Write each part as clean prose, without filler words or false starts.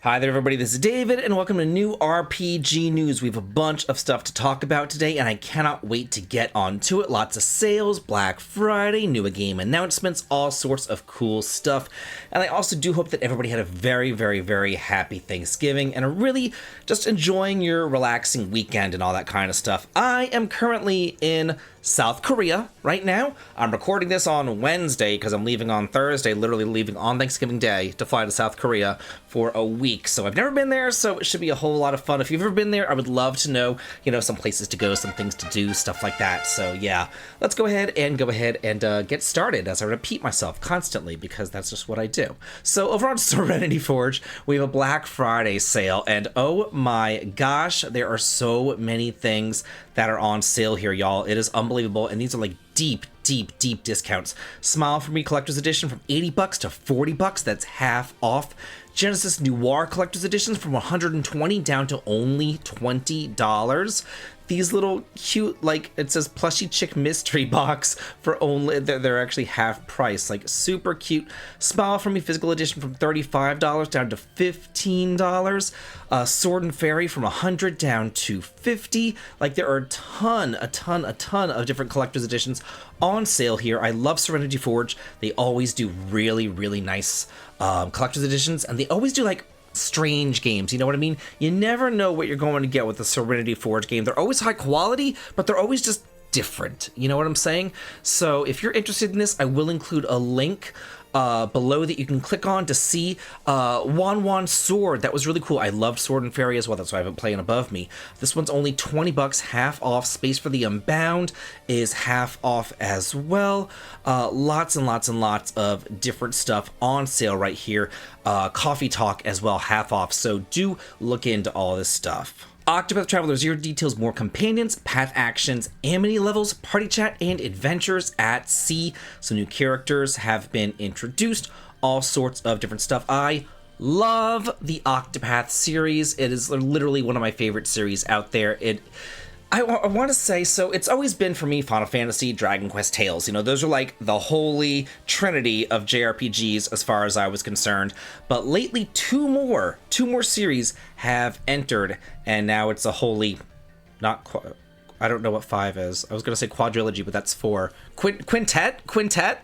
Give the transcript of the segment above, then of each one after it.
Hi there everybody, this is David and welcome to new RPG news. We have a bunch of stuff to talk about today and I cannot wait to get onto it. Lots of sales, Black Friday, new game announcements, all sorts of cool stuff. And I also do hope that everybody had a very happy Thanksgiving and are really just enjoying your relaxing weekend and all that kind of stuff. I am currently in South Korea right now. I'm recording this on Wednesday because I'm leaving on Thursday, literally leaving on Thanksgiving Day to fly to South Korea for a week. So I've never been there, so it should be a whole lot of fun. If you've ever been there, I would love to know, some places to go, some things to do, stuff like that. So yeah, let's go ahead and get started as I repeat myself constantly because that's just what I do. So over on Serenity Forge, we have a Black Friday sale and oh my gosh, there are so many things that are on sale here, y'all. It is unbelievable, and these are like deep discounts. Smile for Me Collector's Edition from $80 to $40. That's half off. Genesis Noir Collector's Editions from $120 down to only $20. These little cute, like, it says plushie chick mystery box for only, they're actually half price, like super cute. Smile for Me Physical Edition from $35 down to $15. Sword and Fairy from $100 down to $50. Like, there are a ton of different collector's editions on sale here. I love Serenity Forge. They always do really nice collector's editions, and they always do like strange games, you know what I mean? You never know what you're going to get with the Serenity Forge game. They're always high quality, but they're always just different, you know what I'm saying? So if you're interested in this, I will include a link below that you can click on to see Wan Sword. That was really cool. I loved Sword and Fairy as well. That's why I have it playing above me. This one's only $20, half off. Space for the Unbound is half off as well. Lots and lots of different stuff on sale right here. Coffee Talk as well, half off. So do look into all this stuff. Octopath Traveler Zero details more companions, path actions, amity levels, party chat, and adventures at sea. So new characters have been introduced, all sorts of different stuff. I love the Octopath series. It is literally one of my favorite series out there. I want to say, so it's always been for me Final Fantasy, Dragon Quest, Tales. Those are like the holy trinity of JRPGs as far as I was concerned. But lately, two more series have entered, and now it's a holy, I don't know what 5 is. I was going to say quadrilogy, but that's 4. Quintet?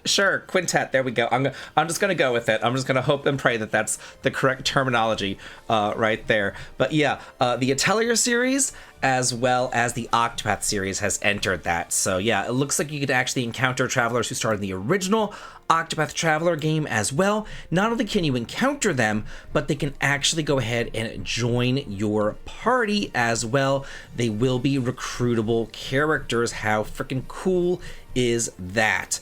Sure, quintet. There we go. I'm just going to go with it. I'm just going to hope and pray that that's the correct terminology right there. But yeah, the Atelier series as well as the Octopath series has entered that. So yeah, it looks like you could actually encounter travelers who started in the original Octopath Traveler game as well. Not only can you encounter them, but they can actually go ahead and join your party as well. They will be recruitable characters. How freaking cool is that?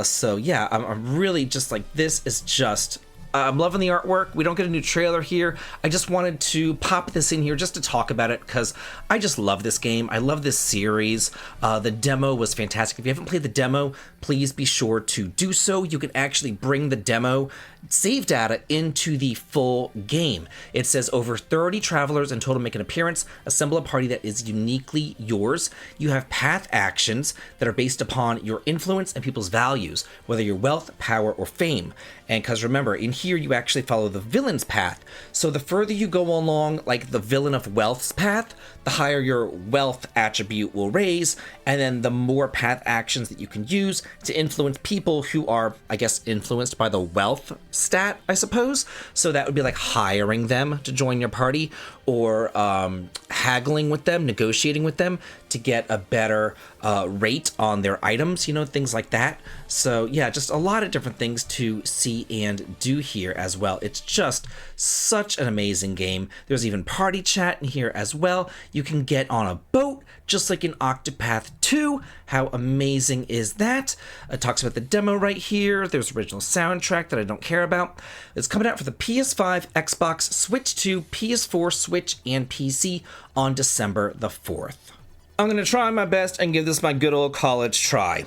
So yeah, I'm really just like, this is just, I'm loving the artwork. We don't get a new trailer here. I just wanted to pop this in here just to talk about it because I just love this game. I love this series. The demo was fantastic. If you haven't played the demo, please be sure to do so. You can actually bring the demo save data into the full game. It says over 30 travelers in total make an appearance. Assemble a party that is uniquely yours. You have path actions that are based upon your influence and people's values, whether your wealth, power, or fame. And because remember, in here you actually follow the villain's path. So the further you go along, like the villain of wealth's path, the higher your wealth attribute will raise, and then the more path actions that you can use to influence people who are, I guess, influenced by the wealth stat, I suppose. So that would be like hiring them to join your party, or haggling with them, negotiating with them to get a better rate on their items, things like that. So yeah, just a lot of different things to see and do here as well. It's just such an amazing game. There's even party chat in here as well. You can get on a boat, just like in Octopath 2. How amazing is that? It talks about the demo right here. There's original soundtrack that I don't care about. It's coming out for the PS5, Xbox, Switch 2, PS4, Switch, and PC on December the 4th. I'm going to try my best and give this my good old college try.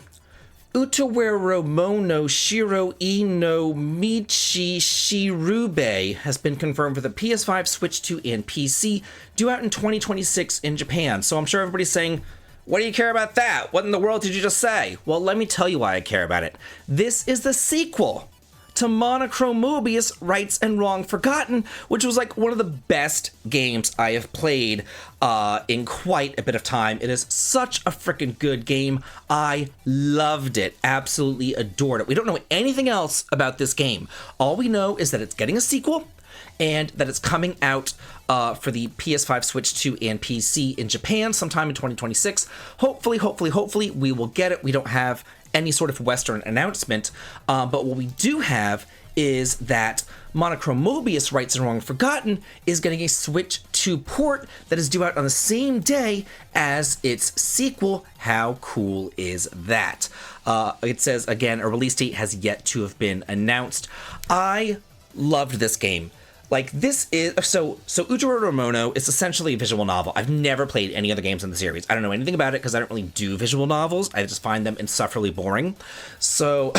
Utawero Mono Shiro no Michi Shirube has been confirmed for the PS5, Switch 2, and PC, due out in 2026 in Japan. So I'm sure everybody's saying, what do you care about that? What in the world did you just say? Well, let me tell you why I care about it. This is the sequel to Monochrome Mobius, Rights and Wrong Forgotten, which was like one of the best games I have played in quite a bit of time. It is such a freaking good game. I loved it. Absolutely adored it. We don't know anything else about this game. All we know is that it's getting a sequel and that it's coming out for the PS5, Switch 2, and PC in Japan sometime in 2026. Hopefully, we will get it. We don't have any sort of Western announcement, but what we do have is that Monochrome Mobius, Rights and Wrong Forgotten, is getting a Switch 2 port that is due out on the same day as its sequel. How cool is that? It says, again, a release date has yet to have been announced. I loved this game. Like, this is so Ujiro Ramono is essentially a visual novel. I've never played any other games in the series. I don't know anything about it because I don't really do visual novels. I just find them insufferably boring. So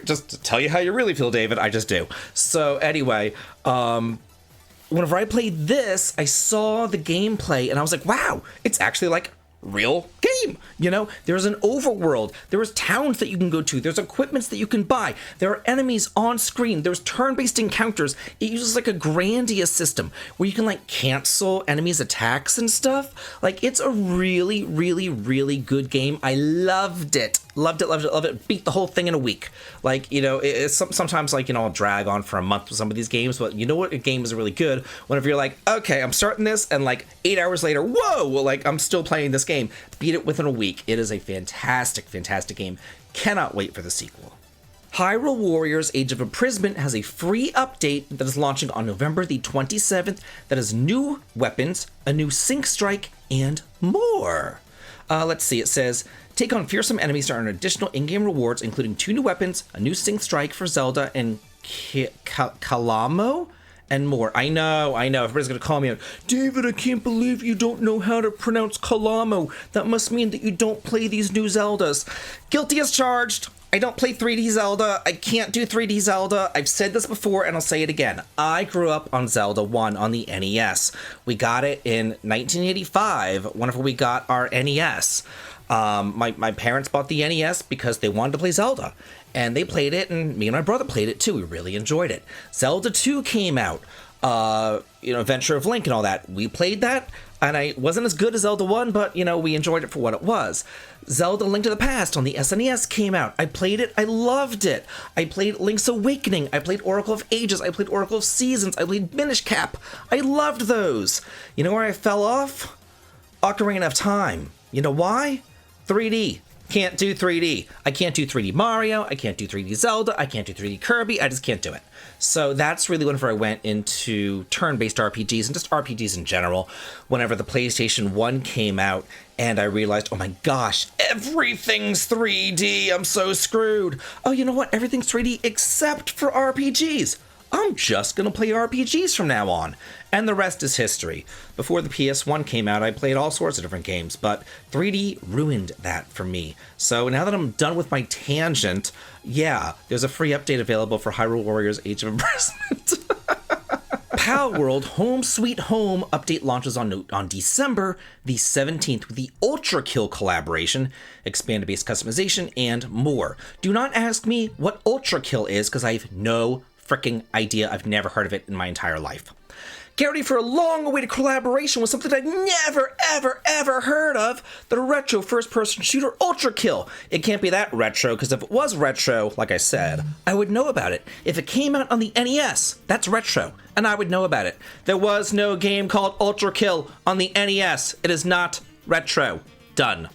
just to tell you how you really feel, David, I just do. So anyway, whenever I played this, I saw the gameplay and I was like, wow, it's actually like real game. There's an overworld, there's towns that you can go to, there's equipments that you can buy, there are enemies on screen, there's turn-based encounters. It uses like a Grandia system where you can like cancel enemies' attacks and stuff. Like, it's a really, really, really good game. I loved it. Loved it. Beat the whole thing in a week. Like, it's sometimes like, I'll drag on for a month with some of these games, but you know what? A game is really good whenever you're like, okay, I'm starting this, and like 8 hours later, whoa, like I'm still playing this game. Beat it within a week. It is a fantastic, fantastic game. Cannot wait for the sequel. Hyrule Warriors Age of Imprisonment has a free update that is launching on November the 27th that has new weapons, a new sync strike, and more. Let's see, it says, take on fearsome enemies to earn additional in-game rewards, including 2 new weapons, a new sync strike for Zelda, and Kalamo, and more. I know, everybody's gonna call me out. David, I can't believe you don't know how to pronounce Kalamo. That must mean that you don't play these new Zeldas. Guilty as charged. I don't play 3D Zelda. I can't do 3D Zelda. I've said this before and I'll say it again. I grew up on Zelda 1 on the NES. We got it in 1985 whenever we got our NES. My parents bought the NES because they wanted to play Zelda. And they played it, and me and my brother played it too. We really enjoyed it. Zelda 2 came out. Adventure of Link and all that. We played that, and I wasn't as good as Zelda 1, but, we enjoyed it for what it was. Zelda Link to the Past on the SNES came out. I played it. I loved it. I played Link's Awakening. I played Oracle of Ages. I played Oracle of Seasons. I played Minish Cap. I loved those. You know where I fell off? Ocarina of Time. You know why? 3D. Can't do 3D. I can't do 3D Mario. I can't do 3D Zelda. I can't do 3D Kirby. I just can't do it. So that's really whenever I went into turn-based RPGs and just RPGs in general, whenever the PlayStation 1 came out and I realized, oh my gosh, everything's 3D. I'm so screwed. Oh, you know what? Everything's 3D except for RPGs. I'm just going to play RPGs from now on. And the rest is history. Before the PS1 came out, I played all sorts of different games, but 3D ruined that for me. So now that I'm done with my tangent, yeah, there's a free update available for Hyrule Warriors Age of Imprisonment. Palworld Home Sweet Home update launches on December the 17th with the Ultra Kill collaboration, expanded base customization, and more. Do not ask me what Ultra Kill is, because I have no freaking idea. I've never heard of it in my entire life. Get ready for a long-awaited collaboration with something I've never, ever heard of, the retro first-person shooter Ultra Kill. It can't be that retro, because if it was retro, like I said, I would know about it. If it came out on the NES, that's retro, and I would know about it. There was no game called Ultra Kill on the NES. It is not retro. Done.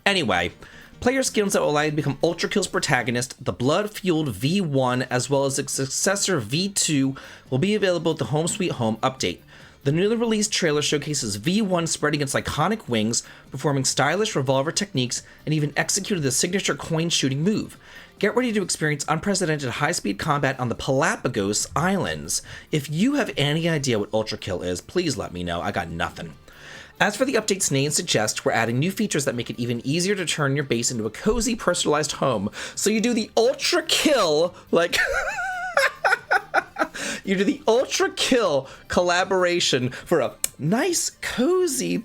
Anyway, player skills that will allow you to become Ultra Kill's protagonist, the blood-fueled V1, as well as its successor V2, will be available at the Home Sweet Home update. The newly released trailer showcases V1 spreading its iconic wings, performing stylish revolver techniques, and even executed the signature coin-shooting move. Get ready to experience unprecedented high-speed combat on the Galapagos Islands. If you have any idea what Ultra Kill is, please let me know. I got nothing. As for the update's name suggests, we're adding new features that make it even easier to turn your base into a cozy, personalized home. So you do the Ultra Kill, like... you do the Ultra Kill collaboration for a nice, cozy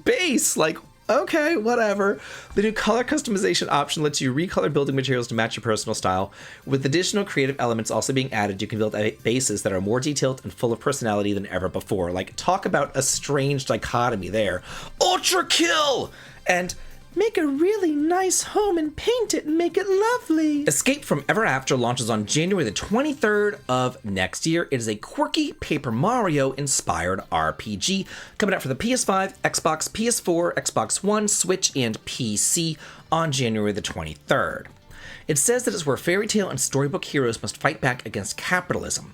base. Like, okay, whatever. The new color customization option lets you recolor building materials to match your personal style. With additional creative elements also being added, you can build bases that are more detailed and full of personality than ever before. Like, talk about a strange dichotomy there. Ultra kill! And make a really nice home and paint it and make it lovely. Escape from Ever After launches on January the 23rd of next year. It is a quirky Paper Mario inspired RPG coming out for the PS5, Xbox, PS4, Xbox One, Switch, and PC on January the 23rd. It says that it's where fairy tale and storybook heroes must fight back against capitalism.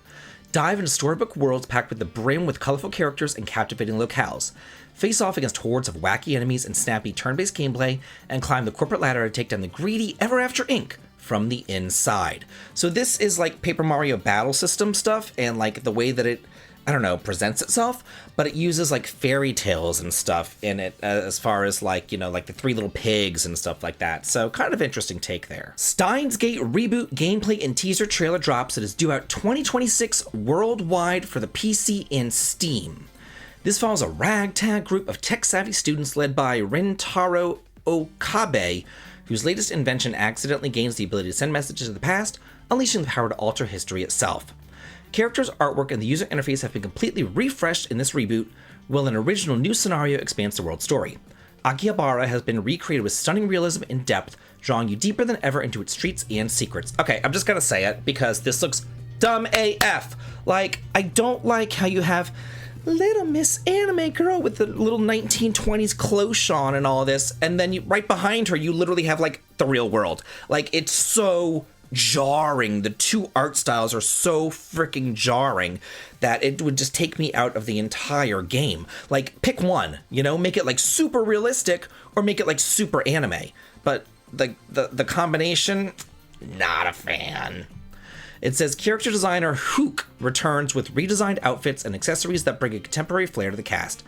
Dive into storybook worlds packed with the brim with colorful characters and captivating locales. Face off against hordes of wacky enemies and snappy turn-based gameplay, and climb the corporate ladder to take down the greedy Ever After Inc. from the inside. So this is like Paper Mario battle system stuff, and like the way that it, I don't know, presents itself, but it uses like fairy tales and stuff in it, as far as like, you know, like the Three Little Pigs and stuff like that. So kind of interesting take there. Steins Gate reboot gameplay and teaser trailer drops. It is due out 2026 worldwide for the PC and Steam. This follows a ragtag group of tech-savvy students led by Rintaro Okabe, whose latest invention accidentally gains the ability to send messages to the past, unleashing the power to alter history itself. Characters, artwork, and the user interface have been completely refreshed in this reboot, while an original new scenario expands the world's story. Akihabara has been recreated with stunning realism and depth, drawing you deeper than ever into its streets and secrets. Okay, I'm just gonna say it, because this looks dumb AF. Like, I don't like how you have Little Miss Anime Girl with the little 1920s cloche on and all this, and then right behind her you literally have like the real world. Like, it's so jarring. The two art styles are so freaking jarring that it would just take me out of the entire game. Like, pick one, you know, make it like super realistic or make it like super anime. But the combination, not a fan. It says character designer Hook returns with redesigned outfits and accessories that bring a contemporary flair to the cast.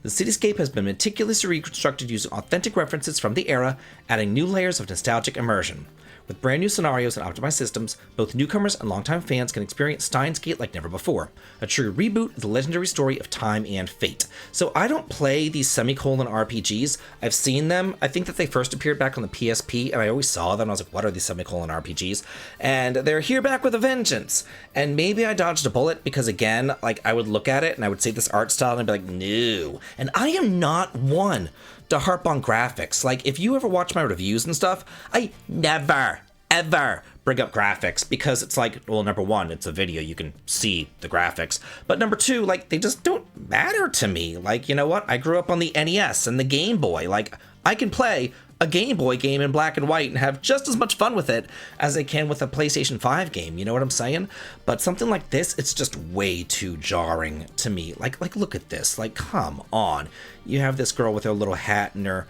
The cityscape has been meticulously reconstructed using authentic references from the era, adding new layers of nostalgic immersion. With brand new scenarios and optimized systems, both newcomers and longtime fans can experience Steins Gate like never before. A true reboot of the legendary story of time and fate. So I don't play these semicolon RPGs. I've seen them. I think that they first appeared back on the PSP, and I always saw them. I was like, what are these semicolon RPGs? And they're here back with a vengeance. And maybe I dodged a bullet because, again, like, I would look at it and I would see this art style and I'd be like, no. And I am not one to harp on graphics. Like, if you ever watch my reviews and stuff, I never, ever bring up graphics because it's like, well, number one, it's a video, you can see the graphics. But number two, like, they just don't matter to me. Like, you know what? I grew up on the NES and the Game Boy. Like, I can play a Game Boy game in black and white and have just as much fun with it as I can with a PlayStation 5 game, you know what I'm saying? But something like this, it's just way too jarring to me. Like look at this, like, come on. You have this girl with her little hat and her,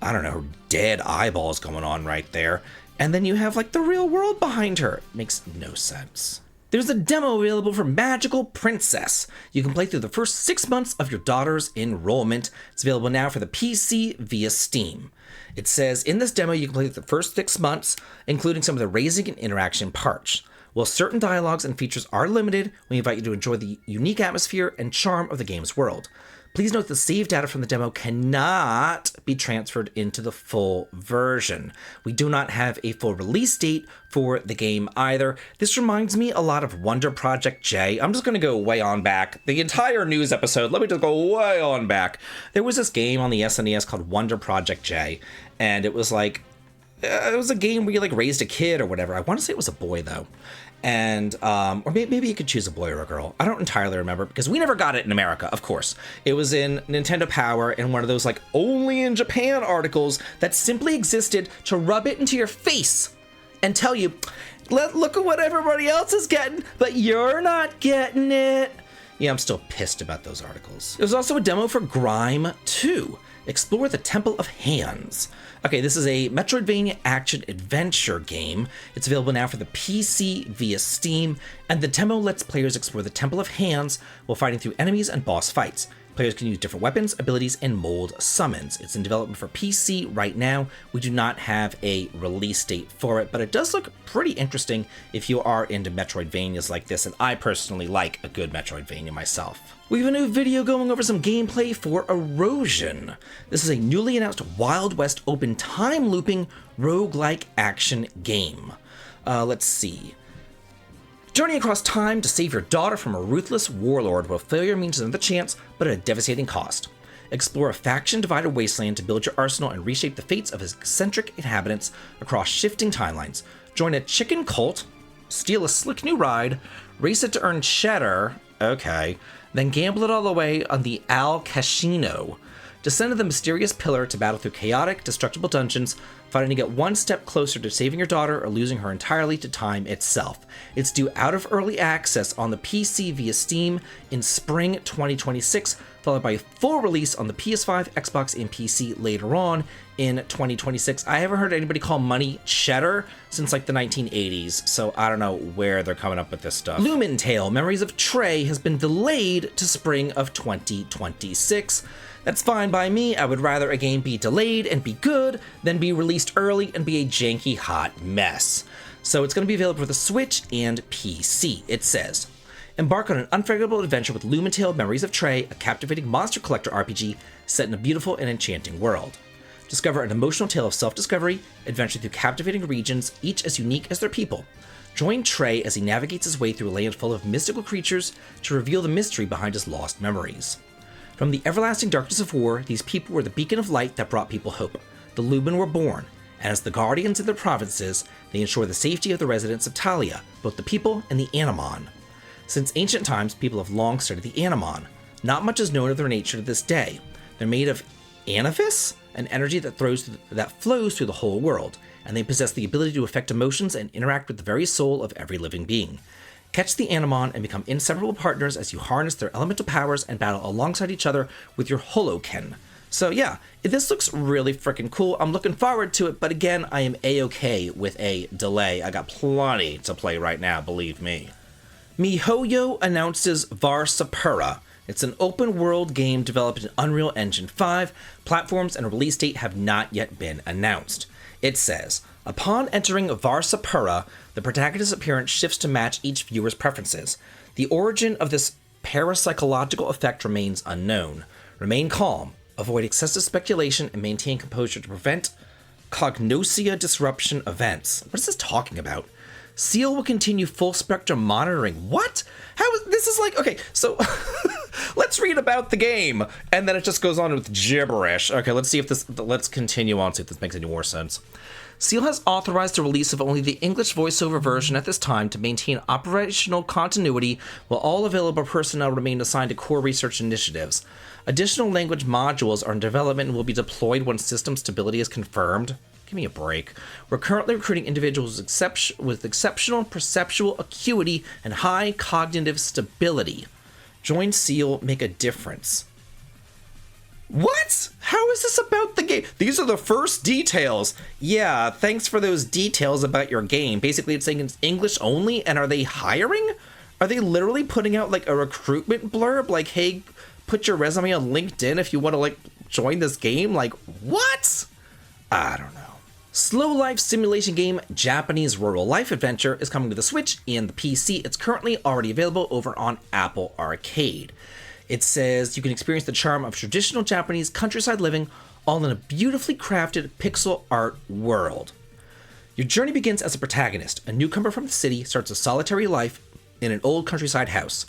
I don't know, her dead eyeballs going on right there. And then you have like the real world behind her. It makes no sense. There's a demo available for Magical Princess. You can play through the first 6 months of your daughter's enrollment. It's available now for the PC via Steam. It says, in this demo, you can play through the first 6 months, including some of the raising and interaction parts. While certain dialogues and features are limited, we invite you to enjoy the unique atmosphere and charm of the game's world. Please note the save data from the demo cannot be transferred into the full version. We do not have a full release date for the game either. This reminds me a lot of Wonder Project J. I'm just going to go way on back. The entire news episode, let me just go way on back. There was this game on the SNES called Wonder Project J, and it was like, it was a game where you like raised a kid or whatever. I want to say it was a boy though. And, or maybe you could choose a boy or a girl. I don't entirely remember because we never got it in America, of course. It was in Nintendo Power and one of those like only in Japan articles that simply existed to rub it into your face and tell you, look at what everybody else is getting, but you're not getting it. Yeah, I'm still pissed about those articles. There's also a demo for Grime 2. Explore the Temple of Hands. Okay, this is a Metroidvania action-adventure game. It's available now for the PC via Steam, and the demo lets players explore the Temple of Hands while fighting through enemies and boss fights. Players can use different weapons, abilities, and mold summons. It's in development for PC right now. We do not have a release date for it, but it does look pretty interesting if you are into Metroidvanias like this, and I personally like a good Metroidvania myself. We have a new video going over some gameplay for Erosion. This is a newly announced Wild West open time looping roguelike action game. Let's see. Journey across time to save your daughter from a ruthless warlord where failure means another chance, but at a devastating cost. Explore a faction-divided wasteland to build your arsenal and reshape the fates of its eccentric inhabitants across shifting timelines. Join a chicken cult, steal a slick new ride, race it to earn cheddar, okay, then gamble it all away on the Al Casino. Descend to the mysterious pillar to battle through chaotic, destructible dungeons, fighting to get one step closer to saving your daughter or losing her entirely to time itself. It's due out of early access on the PC via Steam in spring 2026, followed by a full release on the PS5, Xbox, and PC later on in 2026. I haven't heard anybody call money cheddar since like the 1980s, so I don't know where they're coming up with this stuff. Lumen Tale Memories of Trey has been delayed to spring of 2026. That's fine by me. I would rather a game be delayed and be good than be released early and be a janky hot mess. So it's going to be available for the Switch and PC. It says, embark on an unforgettable adventure with Lumen Tale Memories of Trey, a captivating monster collector RPG set in a beautiful and enchanting world. Discover an emotional tale of self-discovery, adventure through captivating regions, each as unique as their people. Join Trey as he navigates his way through a land full of mystical creatures to reveal the mystery behind his lost memories. From the everlasting darkness of war, these people were the beacon of light that brought people hope. The Lumen were born, and as the guardians of their provinces, they ensure the safety of the residents of Talia, both the people and the Animon. Since ancient times, people have long studied the Animon. Not much is known of their nature to this day. They're made of anaphis, an energy that flows through the whole world, and they possess the ability to affect emotions and interact with the very soul of every living being. Catch the Animon and become inseparable partners as you harness their elemental powers and battle alongside each other with your Holoken. So yeah, this looks really freaking cool. I'm looking forward to it, but again, I am a-okay with a delay. I got plenty to play right now, believe me. miHoYo announces Varsapura. It's an open-world game developed in Unreal Engine 5. Platforms and a release date have not yet been announced. It says, upon entering Varsapura, the protagonist's appearance shifts to match each viewer's preferences. The origin of this parapsychological effect remains unknown. Remain calm, avoid excessive speculation, and maintain composure to prevent cognosia disruption events. What is this talking about? Seal will continue full spectrum monitoring. What? This is like, okay, so let's read about the game, and then it just goes on with gibberish. Okay, let's continue on, see if this makes any more sense. Seal has authorized the release of only the English voiceover version at this time to maintain operational continuity, while all available personnel remain assigned to core research initiatives. Additional language modules are in development and will be deployed when system stability is confirmed. Give me a break. We're currently recruiting individuals with exceptional perceptual acuity and high cognitive stability. Join Seal, make a difference. What? How is this about the game? These are the first details. Yeah, thanks for those details about your game. Basically, it's saying it's English only, and are they hiring? Are they literally putting out, like, a recruitment blurb? Like, hey, put your resume on LinkedIn if you want to, like, join this game? Like, what? I don't know. Slow life simulation game Japanese Rural Life Adventure is coming to the Switch and the PC. It's currently already available over on Apple Arcade. It says you can experience the charm of traditional Japanese countryside living all in a beautifully crafted pixel art world. Your journey begins as a protagonist. A newcomer from the city starts a solitary life in an old countryside house.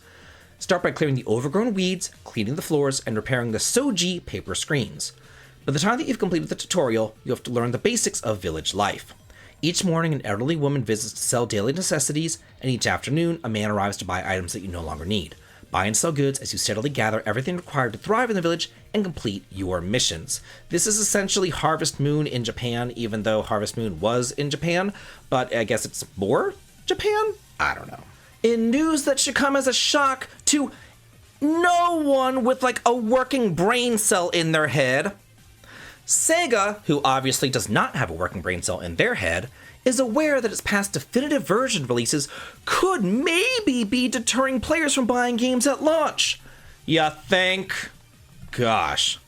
Start by clearing the overgrown weeds, cleaning the floors, and repairing the soji paper screens. By the time that you've completed the tutorial, you have to learn the basics of village life. Each morning, an elderly woman visits to sell daily necessities, and each afternoon, a man arrives to buy items that you no longer need. Buy and sell goods as you steadily gather everything required to thrive in the village and complete your missions. This is essentially Harvest Moon in Japan, even though Harvest Moon was in Japan, but I guess it's more Japan? I don't know. In news that should come as a shock to no one with like a working brain cell in their head, Sega, who obviously does not have a working brain cell in their head, is aware that its past definitive version releases could maybe be deterring players from buying games at launch. Ya think? gosh.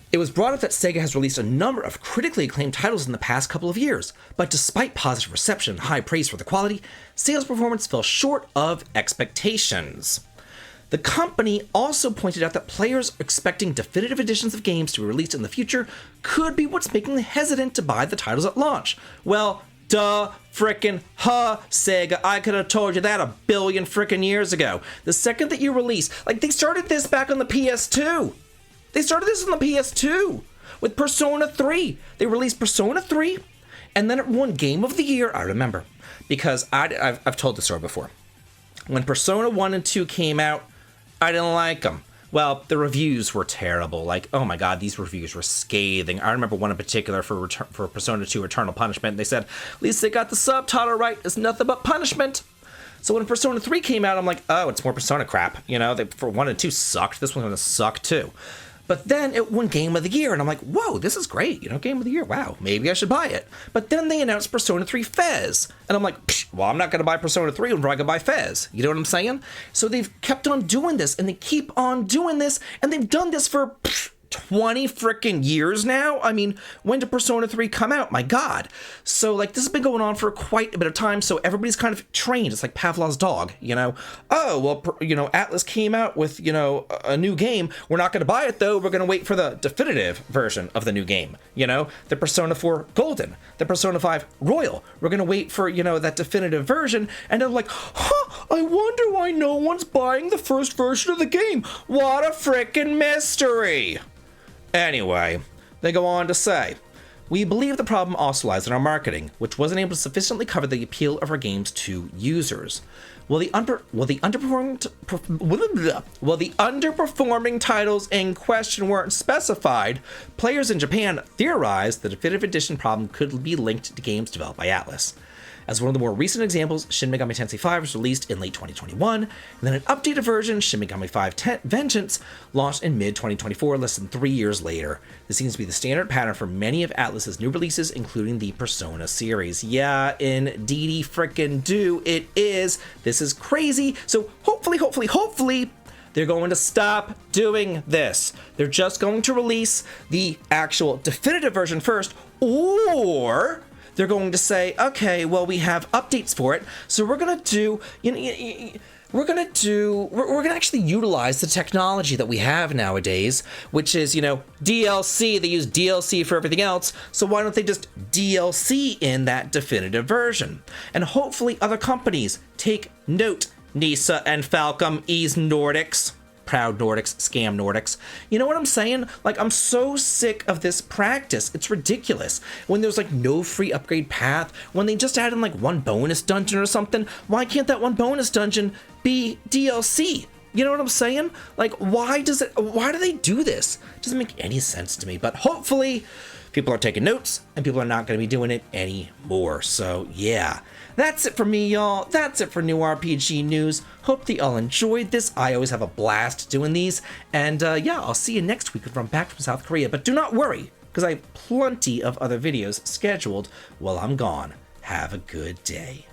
It was brought up that Sega has released a number of critically acclaimed titles in the past couple of years, but despite positive reception and high praise for the quality, sales performance fell short of expectations. The company also pointed out that players expecting definitive editions of games to be released in the future could be what's making them hesitant to buy the titles at launch. Well, duh, frickin' Sega, I could have told you that a billion frickin' years ago. The second that you release, like they started this back on the PS2. They started this on the PS2 with Persona 3. They released Persona 3, and then it won Game of the Year. I remember, because I've told the story before. When Persona 1 and 2 came out, I didn't like them. Well, the reviews were terrible. Like, oh my god, these reviews were scathing. I remember one in particular for Persona 2 Eternal Punishment. They said, at least they got the subtitle right. It's nothing but punishment. So when Persona 3 came out, I'm like, oh, it's more Persona crap. You know, for 1 and 2 sucked. This one's going to suck too. But then it won Game of the Year, and I'm like, whoa, this is great. You know, Game of the Year, wow, maybe I should buy it. But then they announced Persona 3 Fez. And I'm like, well, I'm not going to buy Persona 3 when I can buy Fez. You know what I'm saying? So they've kept on doing this, and they keep on doing this, and they've done this for 20 freaking years now. I mean, when did Persona 3 come out? My god. So like this has been going on for quite a bit of time, so everybody's kind of trained. It's like Pavlov's dog, you know. Oh, well, you know, Atlus came out with, you know, a new game. We're not going to buy it though. We're going to wait for the definitive version of the new game, you know. The Persona 4 Golden, the Persona 5 Royal. We're going to wait for, you know, that definitive version, and they're like, I wonder why no one's buying the first version of the game. What a freaking mystery. Anyway, they go on to say, we believe the problem also lies in our marketing, which wasn't able to sufficiently cover the appeal of our games to users. While the underperforming titles in question weren't specified, players in Japan theorized the definitive edition problem could be linked to games developed by Atlus. As one of the more recent examples, Shin Megami Tensei 5 was released in late 2021, and then an updated version, Shin Megami 5 Vengeance, launched in mid-2024, less than 3 years later. This seems to be the standard pattern for many of Atlus's new releases, including the Persona series. Yeah, indeedy frickin' do, it is. This is crazy. So hopefully, they're going to stop doing this. They're just going to release the actual definitive version first, or they're going to say, okay, well, we have updates for it, so we're gonna do, we're gonna actually utilize the technology that we have nowadays, which is, you know, DLC. They use DLC for everything else, so why don't they just DLC in that definitive version? And hopefully other companies take note. Nisa and Falcom, Ease Nordics. Proud Nordics, scam Nordics. You know what I'm saying? Like, I'm so sick of this practice. It's ridiculous. When there's like no free upgrade path, when they just add in like one bonus dungeon or something, why can't that one bonus dungeon be DLC? You know what I'm saying? Like, why do they do this? It doesn't make any sense to me, but hopefully people are taking notes and people are not going to be doing it anymore. So yeah, that's it for me, y'all. That's it for new RPG news. Hope that y'all enjoyed this. I always have a blast doing these. And yeah, I'll see you next week when I'm back from South Korea. But do not worry, because I have plenty of other videos scheduled while I'm gone. Have a good day.